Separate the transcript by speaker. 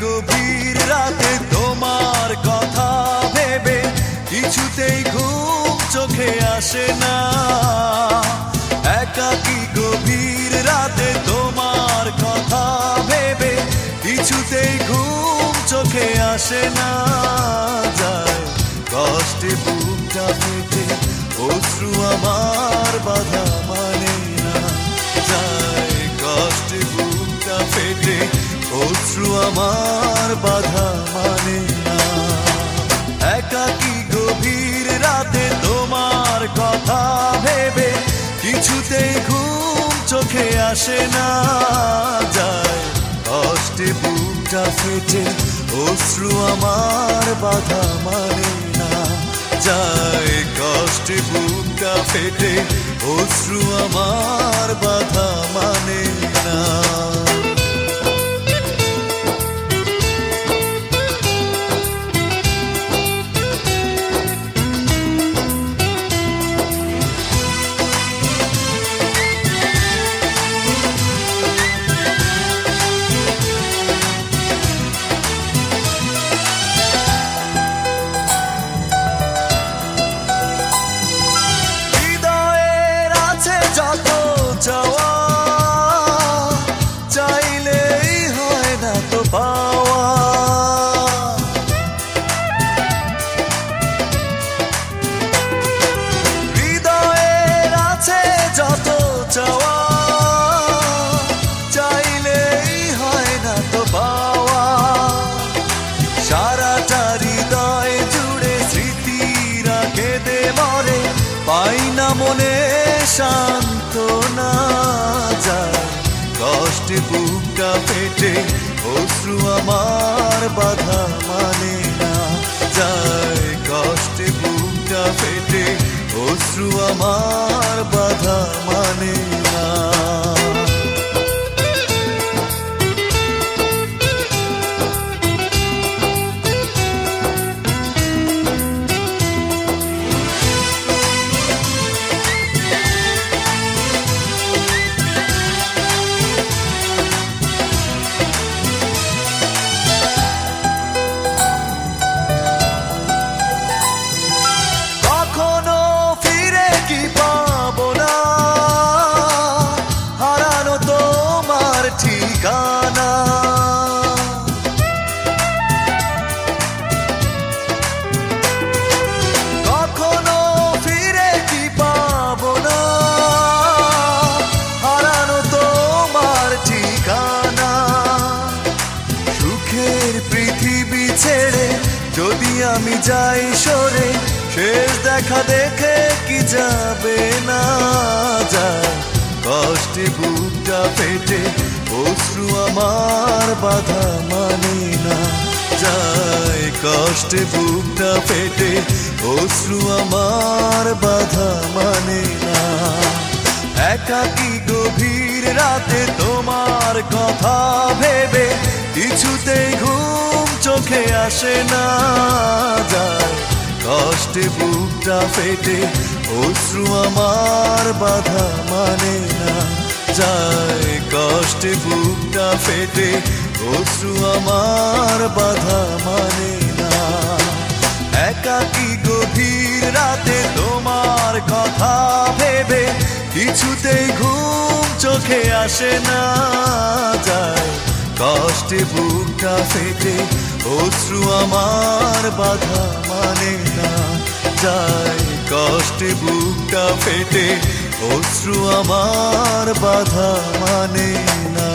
Speaker 1: গভীর রাতে তোমার কথা ভেবে কিছুতেই ঘুম চোখে আসে না। একাকী গভীর রাতে তোমার কথা ভেবে কিছুতেই ঘুম চোখে আসে না। যায় কষ্টে বুকটা ফেটে অশ্রু আমার বাধা মানে না। যায় কষ্টে বুকটা ফেটে অশ্রু আমার বাধা মানে না। একাকী গভীর রাতে তোমার কথা ভেবে কিছুতেই ঘুম চোখে আসে না। যায় কষ্টে বুকটা ফেটে অশ্রু আমার বাধা মানে না। যায় কষ্টে বুকটা ফেটে অশ্রু আমার বাধা মানে না। যত চাওয়া চাইলেই হয় না তো পাওয়া। হৃদয়ের আছে যত চাওয়া চাইলেই হয় না তো পাওয়া। সারাটা হৃদয় জুড়ে স্মৃতিরা কেঁদে মরে, পাই না মনে সান্ত্বনা। যায় কষ্টে বুকটা ফেটে অশ্রু আমার বাধা মানে না। যায় কষ্টে বুকটা ফেটে অশ্রু আমার বাধা মানে না। ঠিকানা কখনো ফিরে কি পাবো না, হারানো তোমার ঠিকানা। সুখের পৃথিবী ছেড়ে যদি আমি যাই সরে, শেষ দেখা দেখে কি যাবে না। যায় কষ্টে বুকটা ফেটে অশ্রু আমার বাধা মানে না। যায় কষ্টে বুকটা ফেটে অশ্রু আমার বাধা মানে না। একাকী গভীর রাতে তোমার কথা ভেবে কিছুতেই ঘুম চোখে আসে না। যায় কষ্টে বুকটা ফেটে অশ্রু আমার বাধা মানে না। যায় কষ্টে বুকটা ফেটে অশ্রু আমার বাধা মানে না। একাকী গভীর রাতে তোমার কথা ভেবে কিছুতেই ঘুম চোখে আসে না। যায় কষ্টে বুকটা ফেটে অশ্রু আমার বাধা মানে না। যায় কষ্টে বুকটা ফেটে অশ্রু আমার বাধা মানে না।